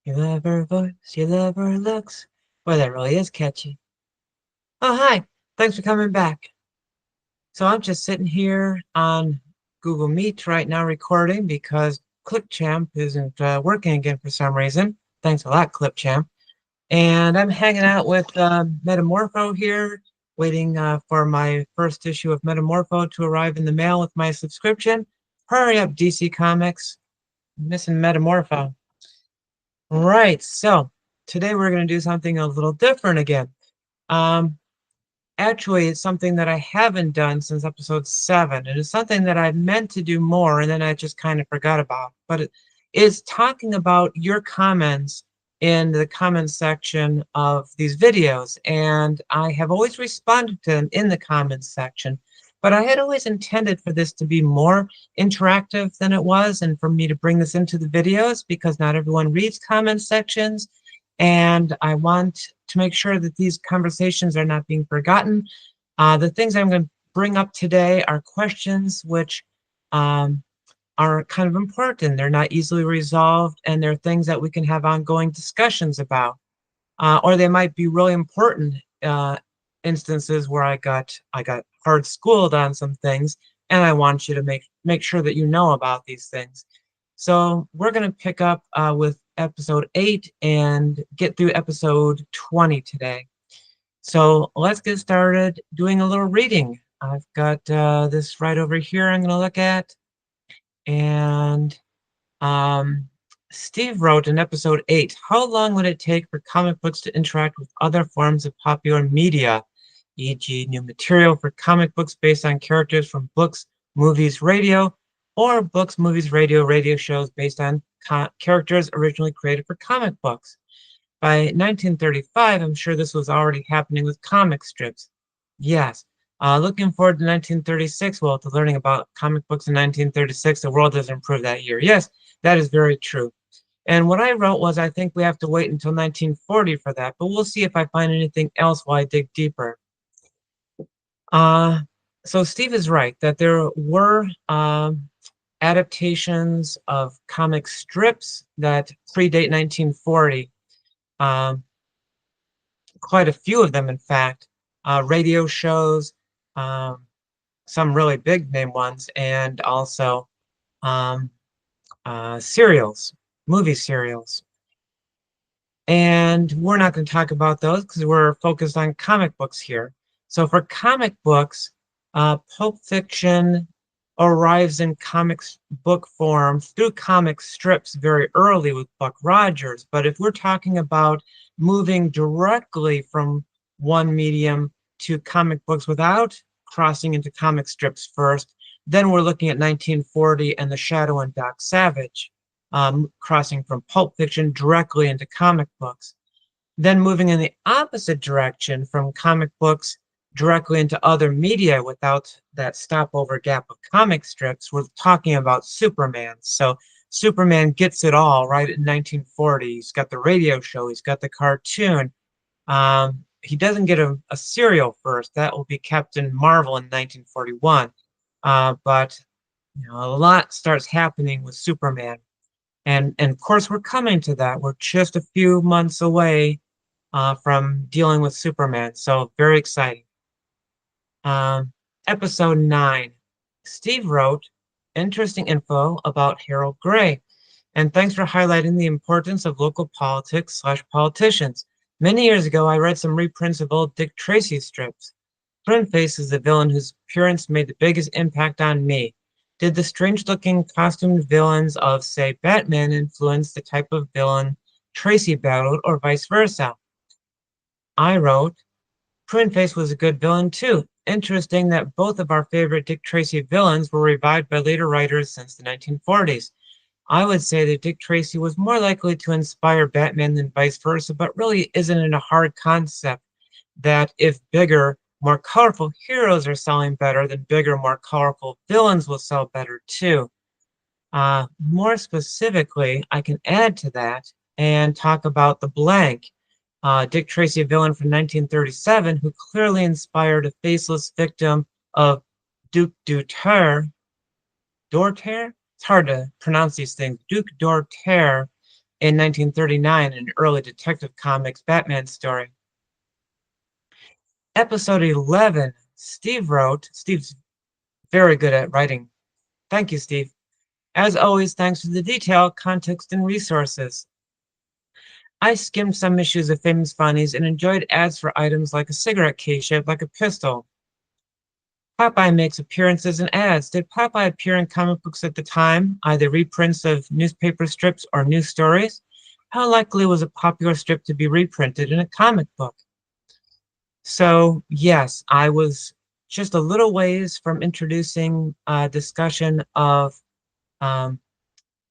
You love her voice, you love her looks. Boy, that really is catchy. Oh, hi. Thanks for coming back. So I'm just sitting here on Google Meet right now recording because ClipChamp isn't working again for some reason. Thanks a lot, ClipChamp. And I'm hanging out with Metamorpho here, waiting for my first issue of Metamorpho to arrive in the mail with my subscription. Hurry up, DC Comics. I'm missing Metamorpho. Right, so today we're going to do something a little different again. Um, Actually, it's something that I haven't done since episode 7. It is something that I meant to do more and then I just kind of forgot about. But it is talking about your comments in the comments section of these videos. And I have always responded to them in the comments section. But I had always intended for this to be more interactive than it was, and for me to bring this into the videos because not everyone reads comment sections. And I want to make sure that these conversations are not being forgotten. The things I'm going to bring up today are questions which are kind of important. They're not easily resolved, and they're things that we can have ongoing discussions about. Or they might be really important instances where I got hard schooled on some things, and I want you to make sure that you know about these things. So we're going to pick up with episode 8 and get through episode 20 today. So let's get started doing a little reading. I've got this right over here I'm going to look at. And um, Steve wrote in episode 8, how long would it take for comic books to interact with other forms of popular media, e.g. new material for comic books based on characters from books, movies, radio, or books, movies, radio shows based on characters originally created for comic books? By 1935, I'm sure this was already happening with comic strips. Yes. Looking forward to 1936. Well, to learning about comic books in 1936, the world has improved that year. Yes, that is very true. And what I wrote was, I think we have to wait until 1940 for that, but we'll see if I find anything else while I dig deeper. Uh, so Steve is right that there were adaptations of comic strips that predate 1940. Um, Quite a few of them, in fact, radio shows, um, some really big name ones, and also um, serials, movie serials. And we're not going to talk about those because we're focused on comic books here. So for comic books, Pulp Fiction arrives in comics book form through comic strips very early with Buck Rogers. But if we're talking about moving directly from one medium to comic books without crossing into comic strips first, then we're looking at 1940 and The Shadow and Doc Savage, crossing from Pulp Fiction directly into comic books. Then moving in the opposite direction from comic books directly into other media without that stopover gap of comic strips, we're talking about Superman. So Superman gets it all right in 1940. He's got the radio show, he's got the cartoon. He doesn't get a serial first. That will be Captain Marvel in 1941. But a lot starts happening with Superman. And of course, we're coming to that. We're just a few months away from dealing with Superman. So very exciting. Episode 9. Steve wrote, interesting info about Harold Gray. And thanks for highlighting the importance of local politics/politicians. Many years ago, I read some reprints of old Dick Tracy strips. Face is the villain whose appearance made the biggest impact on me. Did the strange-looking costumed villains of, say, Batman influence the type of villain Tracy battled, or vice versa? I wrote, Face was a good villain too. Interesting that both of our favorite Dick Tracy villains were revived by later writers since the 1940s. I would say that Dick Tracy was more likely to inspire Batman than vice versa, but really isn't it a hard concept that if bigger, more colorful heroes are selling better, then bigger, more colorful villains will sell better too? More specifically, I can add to that and talk about the Blank, Dick Tracy villain from 1937, who clearly inspired a faceless victim of Duke Dorter. It's hard to pronounce these things. Duke Dorter in 1939 in an early Detective Comics Batman story. Episode 11, Steve wrote. Steve's very good at writing. Thank you, Steve. As always, thanks for the detail, context, and resources. I skimmed some issues of Famous Funnies and enjoyed ads for items like a cigarette case shaped like a pistol. Popeye makes appearances in ads. Did Popeye appear in comic books at the time, either reprints of newspaper strips or new stories? How likely was a popular strip to be reprinted in a comic book? So, yes, I was just a little ways from introducing a discussion of um,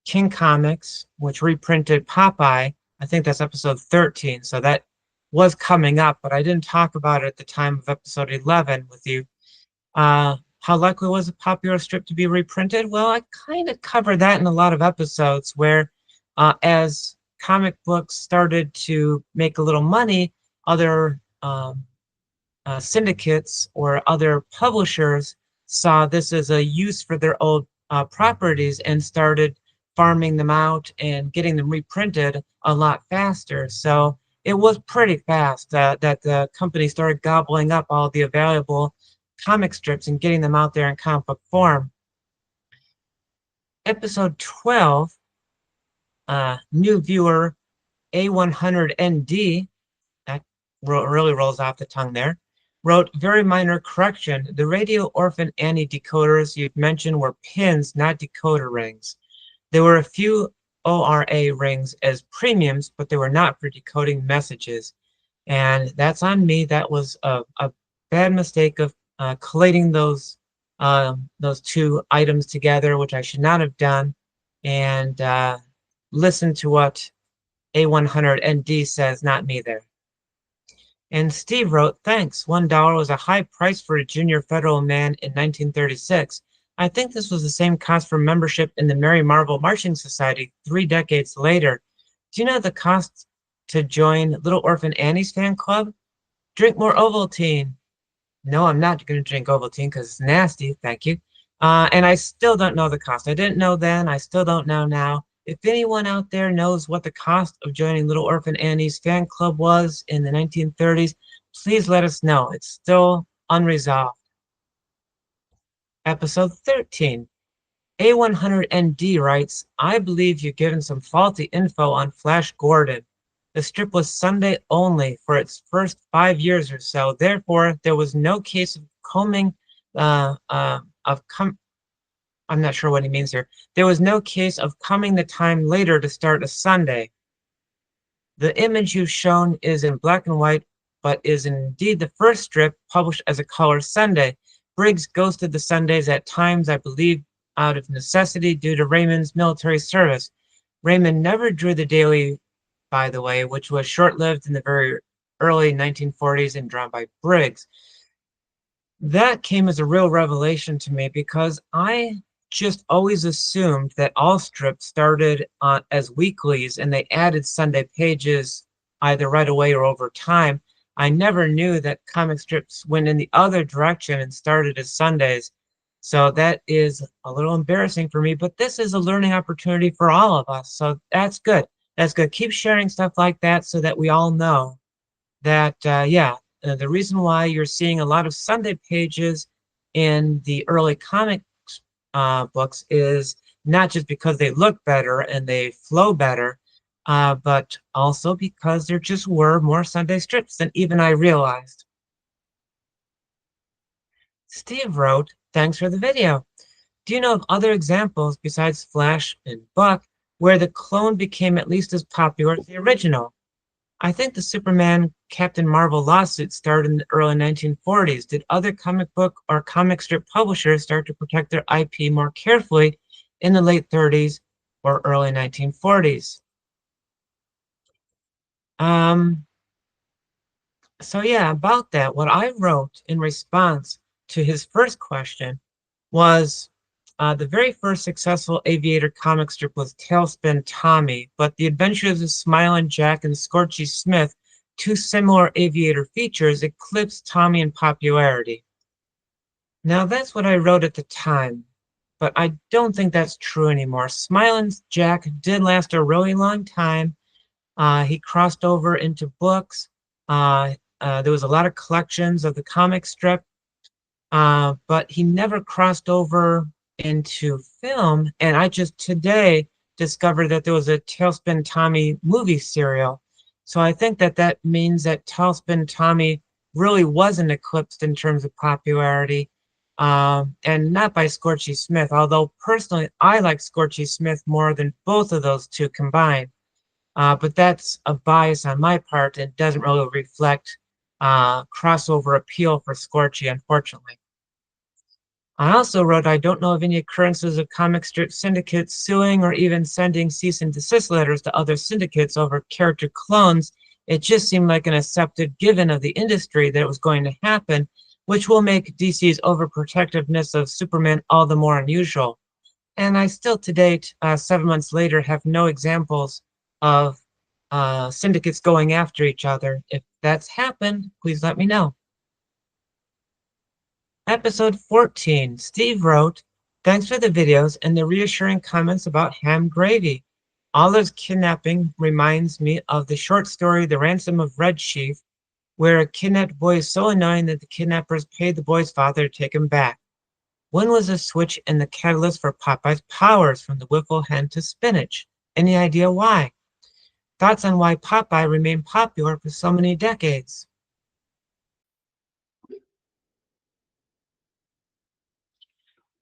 King Comics, which reprinted Popeye. I think that's episode 13. So that was coming up, but I didn't talk about it at the time of episode 11 with you. How likely was a popular strip to be reprinted? Well, I kind of covered that in a lot of episodes where, as comic books started to make a little money, other syndicates or other publishers saw this as a use for their old properties and started farming them out and getting them reprinted a lot faster. So it was pretty fast that the company started gobbling up all the available comic strips and getting them out there in comic book form. Episode 12, new viewer A100ND, that really rolls off the tongue there, wrote, very minor correction. The Radio Orphan Annie decoders you've mentioned were pins, not decoder rings. There were a few ORA rings as premiums, but they were not for decoding messages. And that's on me. That was a bad mistake of collating those two items together, which I should not have done. And listen to what A100ND says, not me there. And Steve wrote, thanks. $1 was a high price for a junior federal man in 1936. I think this was the same cost for membership in the Mary Marvel Marching Society 3 decades later. Do you know the cost to join Little Orphan Annie's fan club? Drink more Ovaltine. No, I'm not going to drink Ovaltine because it's nasty. Thank you. And I still don't know the cost. I didn't know then. I still don't know now. If anyone out there knows what the cost of joining Little Orphan Annie's fan club was in the 1930s, please let us know. It's still unresolved. Episode 13. A100ND writes, I believe you've given some faulty info on Flash Gordon. The strip was Sunday only for its first 5 years or so. Therefore, there was no case of coming, I'm not sure what he means here. There was no case of coming the time later to start a Sunday. The image you've shown is in black and white, but is indeed the first strip published as a color Sunday. Briggs ghosted the Sundays at times, I believe, out of necessity due to Raymond's military service. Raymond never drew the daily, by the way, which was short-lived in the very early 1940s and drawn by Briggs. That came as a real revelation to me because I just always assumed that all strips started as weeklies and they added Sunday pages either right away or over time. I never knew that comic strips went in the other direction and started as Sundays. So that is a little embarrassing for me, but this is a learning opportunity for all of us. So that's good. That's good. Keep sharing stuff like that so that we all know that, the reason why you're seeing a lot of Sunday pages in the early comic books is not just because they look better and they flow better, but also because there just were more Sunday strips than even I realized. Steve wrote, thanks for the video. Do you know of other examples besides Flash and Buck where the clone became at least as popular as the original? I think the Superman Captain Marvel lawsuit started in the early 1940s. Did other comic book or comic strip publishers start to protect their IP more carefully in the late 30s or early 1940s? So yeah, about that, what I wrote in response to his first question was the very first successful aviator comic strip was Tailspin Tommy, but The Adventures of Smilin' Jack and Scorchy Smith, two similar aviator features, eclipsed Tommy in popularity. Now that's what I wrote at the time. but I don't think that's true anymore. Smilin' Jack did last a really long time. He crossed over into books. Uh, there was a lot of collections of the comic strip, but he never crossed over into film. And I just today discovered that there was a Tailspin Tommy movie serial. So I think that that means that Tailspin Tommy really wasn't eclipsed in terms of popularity, and not by Scorchy Smith, although personally I like Scorchy Smith more than both of those two combined. But that's a bias on my part and doesn't really reflect crossover appeal for Scorchy, unfortunately. I also wrote, I don't know of any occurrences of comic strip syndicates suing or even sending cease and desist letters to other syndicates over character clones. It just seemed like an accepted given of the industry that it was going to happen, which will make DC's overprotectiveness of Superman all the more unusual. And I still, to date, 7 months later, have no examples of syndicates going after each other. If that's happened, please let me know. Episode 14, Steve wrote, thanks for the videos and the reassuring comments about ham gravy. Oliver's kidnapping reminds me of the short story The Ransom of Red Chief, where a kidnapped boy is so annoying that the kidnappers paid the boy's father to take him back. When was the switch in the catalyst for Popeye's powers from the wiffle hen to spinach? Any idea why? Thoughts on why Popeye remained popular for so many decades?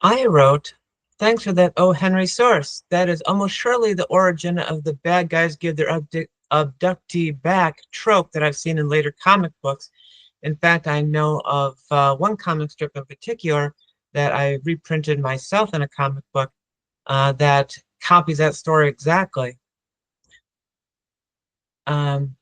I wrote, thanks for that O. Henry source. That is almost surely the origin of the bad guys give their abductee back trope that I've seen in later comic books. In fact, I know of one comic strip in particular that I reprinted myself in a comic book that copies that story exactly. Um,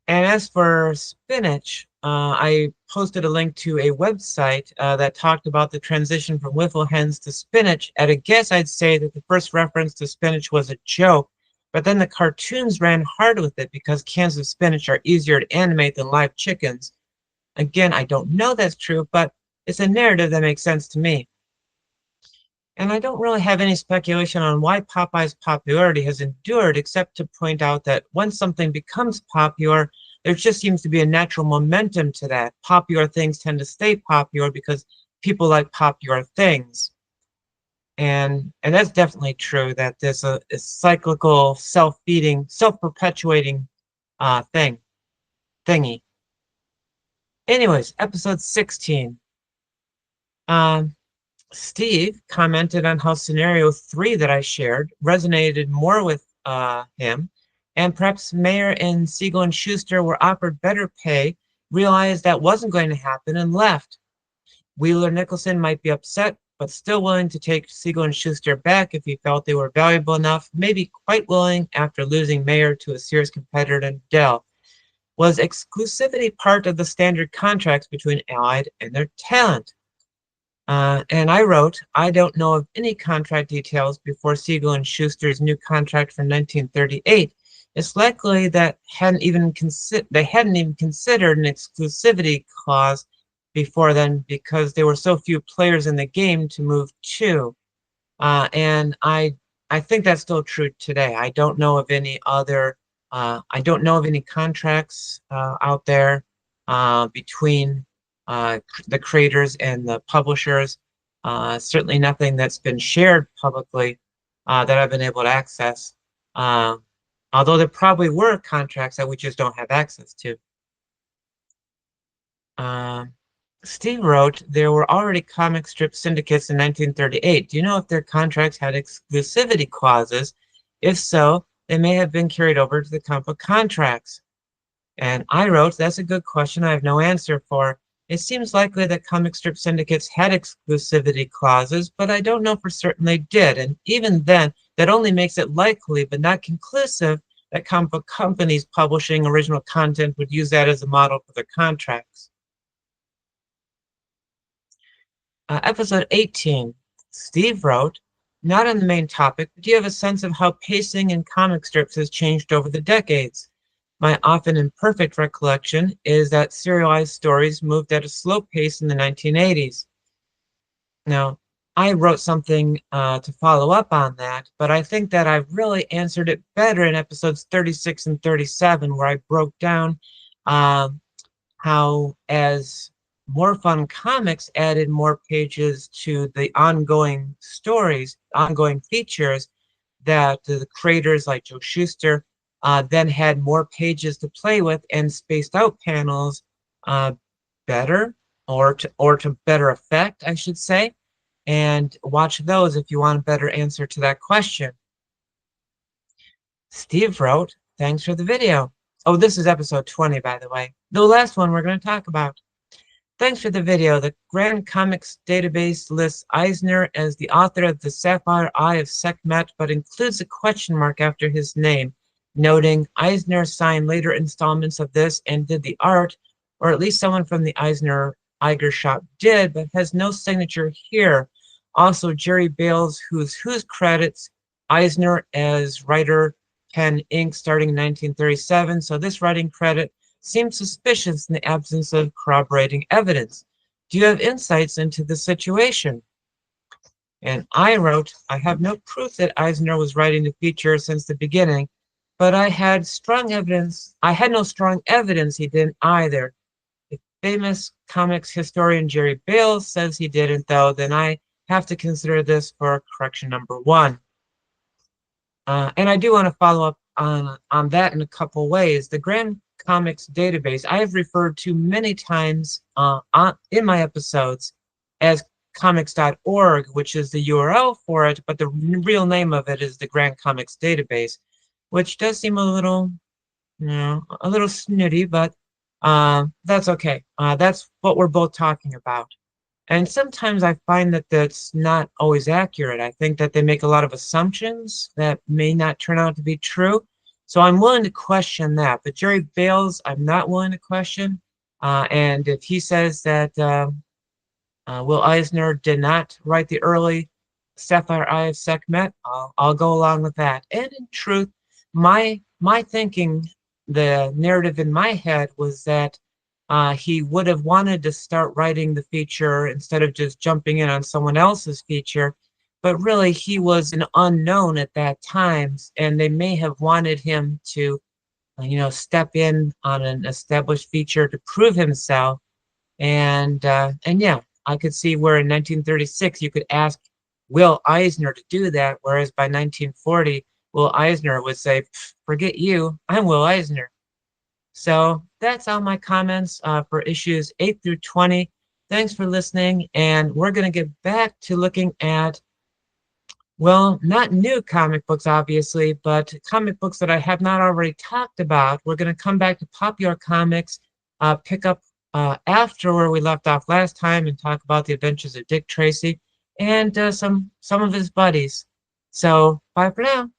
And as for spinach, I posted a link to a website that talked about the transition from wiffle hens to spinach. At a guess, I'd say that the first reference to spinach was a joke, but then the cartoons ran hard with it because cans of spinach are easier to animate than live chickens. Again, I don't know that's true, but it's a narrative that makes sense to me. And I don't really have any speculation on why Popeye's popularity has endured, except to point out that once something becomes popular, there just seems to be a natural momentum to that. Popular things tend to stay popular because people like popular things. And that's definitely true that there's a cyclical, self-feeding, self-perpetuating thingy. Anyways, episode 16. Um, Steve commented on how scenario 3 that I shared resonated more with him, and perhaps Mayer and Siegel and Schuster were offered better pay, realized that wasn't going to happen, and left. Wheeler Nicholson might be upset, but still willing to take Siegel and Schuster back if he felt they were valuable enough, maybe quite willing after losing Mayer to a serious competitor in Dell. Was exclusivity part of the standard contracts between Allied and their talent? And I wrote, I don't know of any contract details before Siegel and Schuster's new contract from 1938. It's likely that they hadn't even considered an exclusivity clause before then because there were so few players in the game to move to. And I think that's still true today. I don't know of any contracts out there between the creators and the publishers. Certainly nothing that's been shared publicly that I've been able to access. Uh, Although there probably were contracts that we just don't have access to. Uh, Steve wrote, there were already comic strip syndicates in 1938. Do you know if their contracts had exclusivity clauses? If so, they may have been carried over to the comic book contracts. And I wrote, that's a good question I have no answer for. It seems likely that comic strip syndicates had exclusivity clauses, but I don't know for certain they did. And even then, that only makes it likely, but not conclusive, that comic book companies publishing original content would use that as a model for their contracts. Episode 18, Steve wrote, not on the main topic, but do you have a sense of how pacing in comic strips has changed over the decades? My often imperfect recollection is that serialized stories moved at a slow pace in the 1980s. Now, I wrote something to follow up on that, but I think that I really answered it better in episodes 36 and 37, where I broke down um, how, as More Fun Comics added more pages to the ongoing stories, ongoing features, that the creators like Joe Shuster then had more pages to play with and spaced out panels uh, better, or to better effect, I should say. And watch those if you want a better answer to that question. Steve wrote, thanks for the video. Oh, this is episode 20, by the way. The last one we're going to talk about. Thanks for the video. The Grand Comics database lists Eisner as the author of The Sapphire Eye of Sekhmet, but includes a question mark after his name, noting Eisner signed later installments of this and did the art, or at least someone from the Eisner Eiger shop did, but has no signature here. Also, Jerry Bales, whose credits Eisner as writer, pen, ink starting in 1937, so this writing credit seems suspicious in the absence of corroborating evidence. Do you have insights into the situation? And I wrote, I have no proof that Eisner was writing the feature since the beginning, but I had no strong evidence he didn't either. If famous comics historian Jerry Bales says he didn't, though, then I have to consider this for correction number one. And I do want to follow up on that in a couple ways. The Grand Comics database I have referred to many times in my episodes as comics.org, which is the URL for it, but the real name of it is the Grand Comics database, which does seem a little, a little snooty, but that's okay. That's what we're both talking about. And sometimes I find that that's not always accurate. I think that they make a lot of assumptions that may not turn out to be true. So I'm willing to question that. But Jerry Bales, I'm not willing to question. And if he says that Will Eisner did not write the early Sapphire Eye of Sekhmet, I'll go along with that. And in truth, my thinking, the narrative in my head was that he would have wanted to start writing the feature instead of just jumping in on someone else's feature. But really, he was an unknown at that time, and they may have wanted him to, step in on an established feature to prove himself. And yeah, I could see where in 1936 you could ask Will Eisner to do that, whereas by 1940, Will Eisner would say, "Forget you, I'm Will Eisner." So that's all my comments for issues 8 through 20. Thanks for listening, and we're going to get back to looking at, well, not new comic books, obviously, but comic books that I have not already talked about. We're going to come back to popular comics, pick up after where we left off last time, and talk about the adventures of Dick Tracy and some of his buddies. So bye for now.